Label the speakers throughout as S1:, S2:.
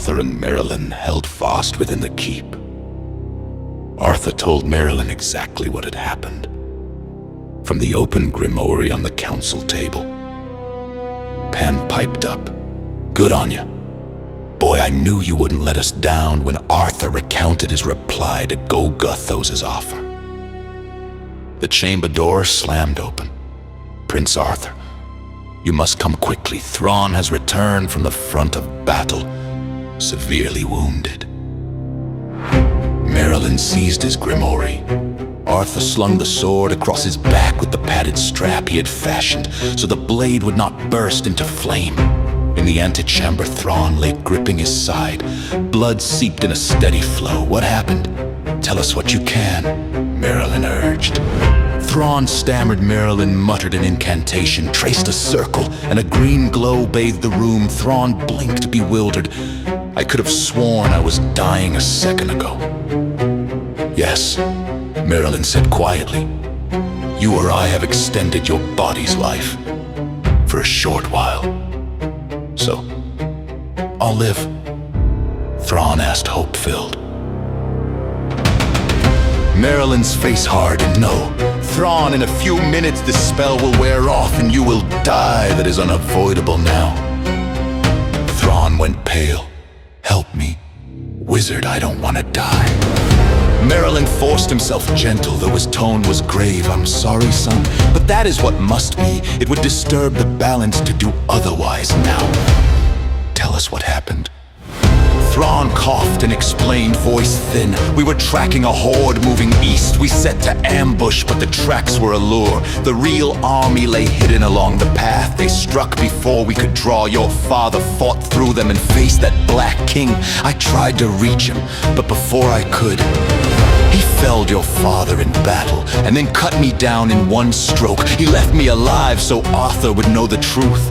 S1: Arthur and Merylin held fast within the keep. Arthur told Merylin exactly what had happened, from the open grimoire on the council table. Pan piped up. "Good on you. Boy, I knew you wouldn't let us down," when Arthur recounted his reply to Golgothos' offer. The chamber door slammed open. "Prince Arthur, you must come quickly. Thrawn has returned from the front of battle, severely wounded." Merylin seized his grimoire. Arthur slung the sword across his back with the padded strap he had fashioned so the blade would not burst into flame. In the antechamber, Thrawn lay gripping his side. Blood seeped in a steady flow. "What happened? Tell us what you can," Merylin urged. Thrawn stammered. Merylin muttered an incantation, traced a circle, and a green glow bathed the room. Thrawn blinked, bewildered. "I could have sworn I was dying a second ago." "Yes," Merylin said quietly. "You or I have extended your body's life for a short while. So, I'll live?" Thrawn asked, hope-filled. Merylin's face hardened. "No, Thrawn, in a few minutes this spell will wear off and you will die. That is unavoidable now." Thrawn went pale. "Help me. Wizard, I don't want to die." Merylin forced himself gentle, though his tone was grave. "I'm sorry, son, but that is what must be. It would disturb the balance to do otherwise now. Tell us what happened." Thrawn coughed and explained, voice thin. "We were tracking a horde moving east. We set to ambush, but the tracks were a lure. The real army lay hidden along the path. They struck before we could draw. Your father fought through them and faced that Black King. I tried to reach him, but before I could, he felled your father in battle and then cut me down in one stroke. He left me alive so Arthur would know the truth.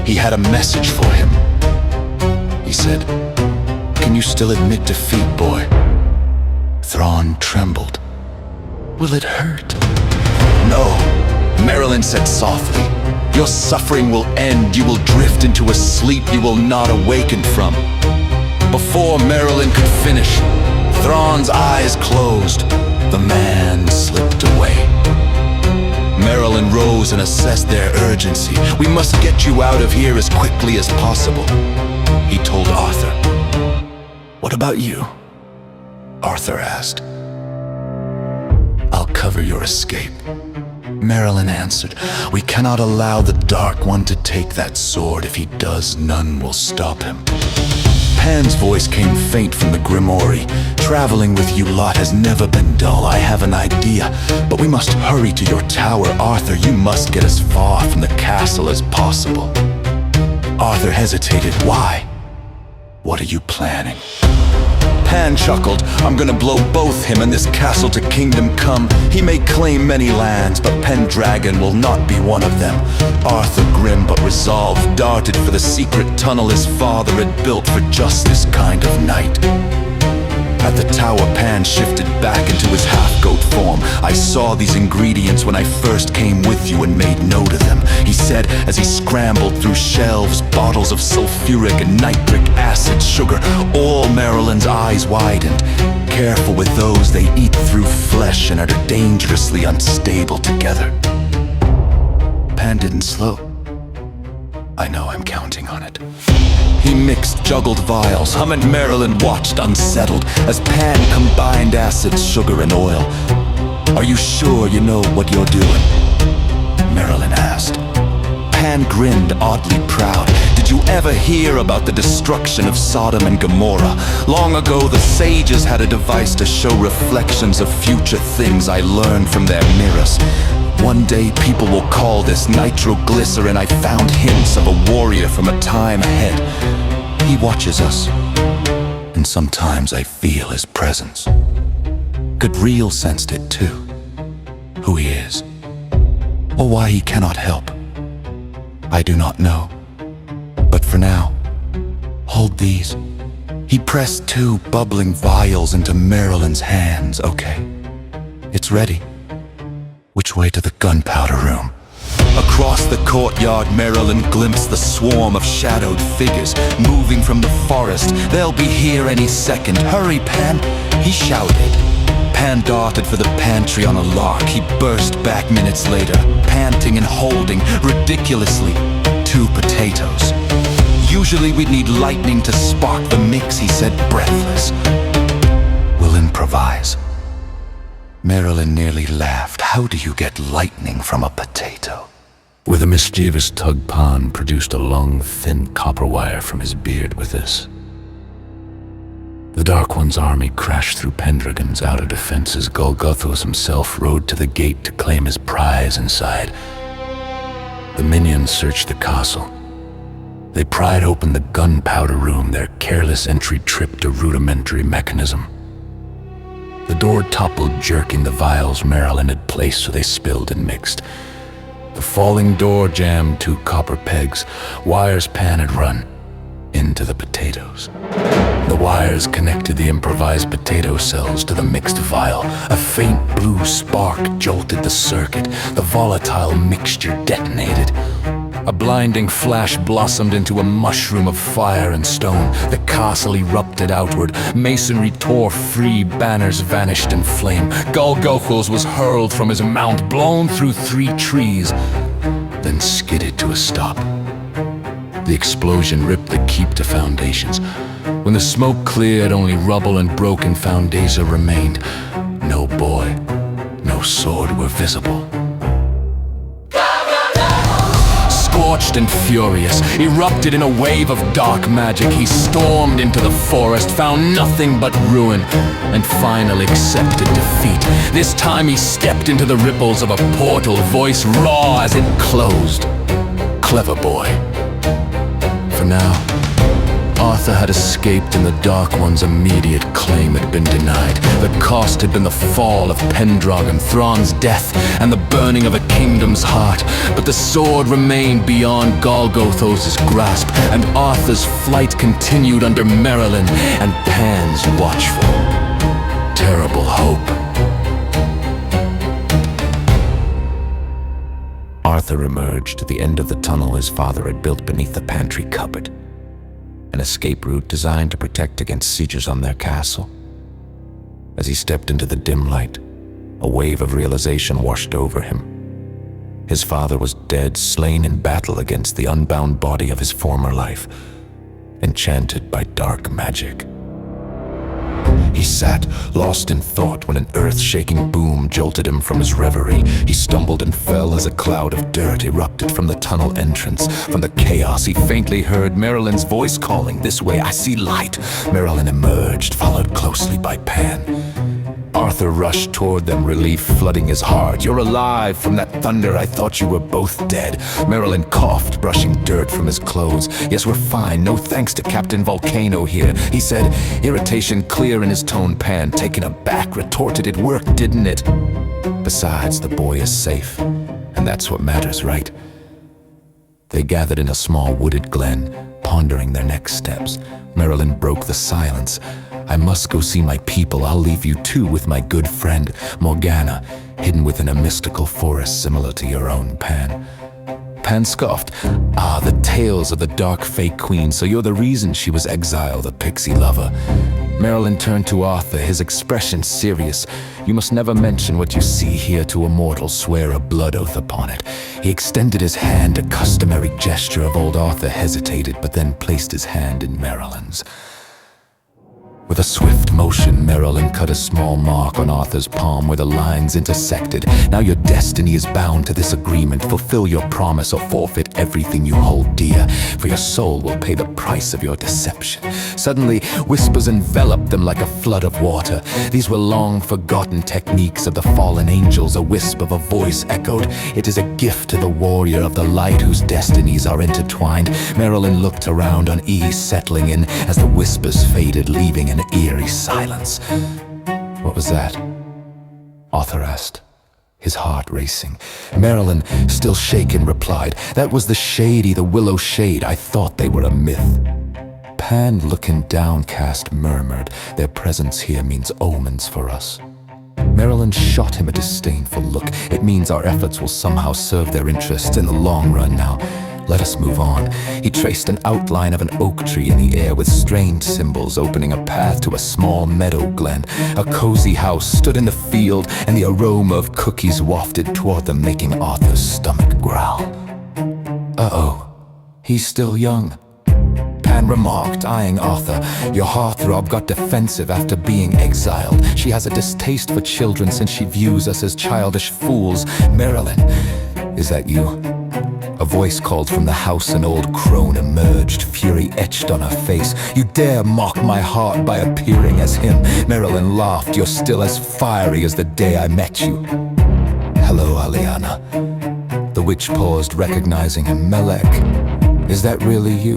S1: He had a message for him. He said, 'Can you still admit defeat, boy?'" Thrawn trembled. "Will it hurt?" "No," Merylin said softly. "Your suffering will end. You will drift into a sleep you will not awaken from." Before Merylin could finish, Thrawn's eyes closed. The man slipped away. Merylin rose and assessed their urgency. "We must get you out of here as quickly as possible," he told Arthur. "What about you?" Arthur asked. "I'll cover your escape," Merylin answered. "We cannot allow the Dark One to take that sword. If he does, none will stop him." Pan's voice came faint from the grimoire. "Traveling with you lot has never been dull. I have an idea, but we must hurry to your tower. Arthur, you must get as far from the castle as possible." Arthur hesitated. "Why? What are you planning?" Pan chuckled. "I'm gonna blow both him and this castle to kingdom come. He may claim many lands, but Pendragon will not be one of them." Arthur, grim but resolved, darted for the secret tunnel his father had built for just this kind of night. At the tower, Pan shifted back into his half-goat form. "I saw these ingredients when I first came with you and made note of them," he said as he scrambled through shelves, bottles of sulfuric and nitric acid sugar. All Merylin's eyes widened. Careful with those, they eat through flesh and are dangerously unstable together. Pan didn't slow. "I know, I'm counting on it." He mixed juggled vials. Hum and Merylin watched unsettled as Pan combined acids, sugar, and oil. "Are you sure you know what you're doing?" Merylin asked. Pan grinned, oddly proud. "Did you ever hear about the destruction of Sodom and Gomorrah? Long ago, the sages had a device to show reflections of future things I learned from their mirrors. One day, people will call this nitroglycerin. I found hints of a warrior from a time ahead. He watches us, and sometimes I feel his presence." Gadriel sensed it too. Who he is, or why he cannot help, I do not know. But for now, hold these. He pressed 2 bubbling vials into Merylin's hands. "Okay, it's ready. Which way to the gunpowder room?" Across the courtyard, Merylin glimpsed the swarm of shadowed figures moving from the forest. They'll be here any second. Hurry, Pan, he shouted. Pan darted for the pantry on a lark. He burst back minutes later, panting and holding, ridiculously, 2 potatoes. Usually we'd need lightning to spark the mix, he said, breathless. We'll improvise. Merylin nearly laughed. How do you get lightning from a potato? With a mischievous tug, Pan produced a long, thin copper wire from his beard with this. The Dark One's army crashed through Pendragon's outer defenses. Golgothos himself rode to the gate to claim his prize inside. The minions searched the castle. They pried open the gunpowder room, their careless entry tripped a rudimentary mechanism. The door toppled, jerking the vials Merylin had placed so they spilled and mixed. The falling door jammed 2 copper pegs, wires Pan had run, into the potatoes. The wires connected the improvised potato cells to the mixed vial. A faint blue spark jolted the circuit. The volatile mixture detonated. A blinding flash blossomed into a mushroom of fire and stone. The castle erupted outward. Masonry tore free, banners vanished in flame. Golgothos was hurled from his mount, blown through 3 trees, then skidded to a stop. The explosion ripped the keep to foundations. When the smoke cleared, only rubble and broken foundation remained. No boy, no sword were visible. Scorched and furious, erupted in a wave of dark magic, he stormed into the forest, found nothing but ruin, and finally accepted defeat. This time he stepped into the ripples of a portal, voice raw as it closed. Clever boy. For now, Arthur had escaped and the Dark One's immediate claim had been denied. The cost had been the fall of Pendragon, Thrawn's death, and the burning of a kingdom's heart. But the sword remained beyond Golgothos' grasp, and Arthur's flight continued under Merylin and Pan's watchful, terrible hope. Arthur emerged at the end of the tunnel his father had built beneath the pantry cupboard. An escape route designed to protect against sieges on their castle. As he stepped into the dim light, a wave of realization washed over him. His father was dead, slain in battle against the unbound body of his former life, enchanted by dark magic. He sat, lost in thought, when an earth-shaking boom jolted him from his reverie. He stumbled and fell as a cloud of dirt erupted from the tunnel entrance. From the chaos, he faintly heard Merylin's voice calling, "This way, I see light." Merylin emerged, followed closely by Pan. Arthur rushed toward them, relief flooding his heart. "You're alive! From that thunder, I thought you were both dead." Merylin coughed, brushing dirt from his clothes. "Yes, we're fine. No thanks to Captain Volcano here," he said, irritation clear in his tone. Pan, taken aback, retorted, "It worked, didn't it? Besides, the boy is safe, and that's what matters, right?" They gathered in a small wooded glen, pondering their next steps. Merylin broke the silence. "I must go see my people. I'll leave you too with my good friend, Morgana, hidden within a mystical forest similar to your own, Pan." Pan scoffed. "Ah, the tales of the dark fake queen, so you're the reason she was exiled, the pixie lover." Merylin turned to Arthur, his expression serious. "You must never mention what you see here to a mortal, swear a blood oath upon it." He extended his hand, a customary gesture of old Arthur hesitated, but then placed his hand in Merylin's. With a swift motion, Merylin cut a small mark on Arthur's palm where the lines intersected. "Now your destiny is bound to this agreement. Fulfill your promise or forfeit everything you hold dear, for your soul will pay the price of your deception." Suddenly, whispers enveloped them like a flood of water. These were long-forgotten techniques of the fallen angels. A wisp of a voice echoed, "It is a gift to the warrior of the light whose destinies are intertwined." Merylin looked around, unease settling in as the whispers faded, leaving an eerie silence. "What was that?" Arthur asked, his heart racing. Merylin, still shaken, replied, "That was the Shady, the Willow Shade. I thought they were a myth." Pan, looking downcast, murmured, "Their presence here means omens for us."
S2: Merylin shot him a disdainful look. It means our efforts will somehow serve their interests in the long run now. Let us move on. He traced an outline of an oak tree in the air with strange symbols opening a path to a small meadow glen. A cozy house stood in the field, and the aroma of cookies wafted toward them, making Arthur's stomach growl. Uh-oh, he's still young, Pan remarked, eyeing Arthur. Your heartthrob got defensive after being exiled. She has a distaste for children since she views us as childish fools. Merylin, is that you? A voice called from the house. An old crone emerged, fury etched on her face. You dare mock my heart by appearing as him? Merylin laughed. You're still as fiery as the day I met you. Hello, Aliana. The witch paused, recognizing him. Melek, is that really you?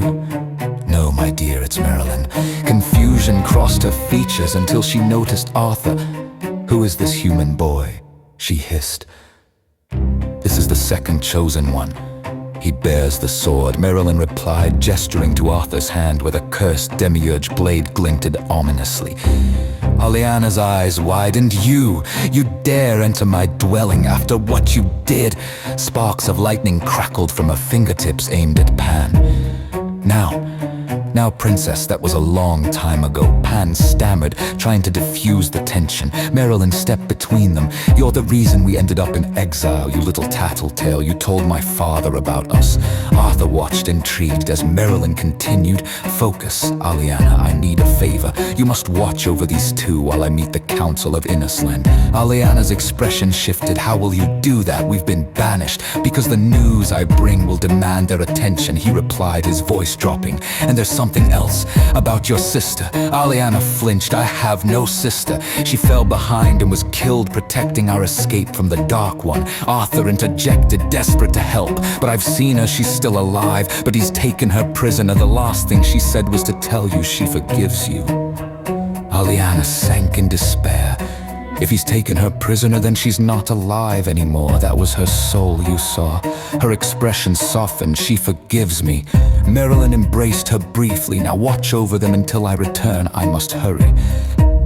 S2: No, my dear, it's Merylin. Confusion crossed her features until she noticed Arthur. Who is this human boy? She hissed. This is the second chosen one. He bears the sword, Merylin replied, gesturing to Arthur's hand where the cursed demiurge blade glinted ominously. Aliana's eyes widened. You dare enter my dwelling after what you did? Sparks of lightning crackled from her fingertips aimed at Pan. Now, princess, that was a long time ago, Pan stammered, trying to diffuse the tension. Merylin stepped between them. You're the reason we ended up in exile, you little tattletale. You told my father about us. Arthur watched intrigued as Merylin continued. Focus, Aliana, I need a favor. You must watch over these two while I meet the Council of Innisland. Aliana's expression shifted. How will you do that? We've been banished. Because the news I bring will demand their attention, he replied, his voice dropping. And there's something else about your sister. Aliana flinched. I have no sister. She fell behind and was killed protecting our escape from the Dark One. Arthur interjected, desperate to help. But I've seen her. She's still alive, but he's taken her prisoner. The last thing she said was to tell you she forgives you. Aliana sank in despair. If he's taken her prisoner, then she's not alive anymore. That was her soul you saw. Her expression softened. She forgives me. Merylin embraced her briefly. Now watch over them until I return. I must hurry.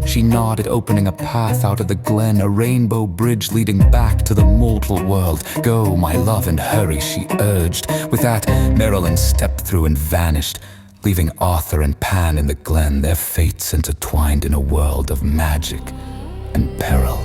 S2: She nodded, opening a path out of the glen, a rainbow bridge leading back to the mortal world. Go, my love, and hurry, she urged. With that, Merylin stepped through and vanished, leaving Arthur and Pan in the glen, their fates intertwined in a world of magic and peril.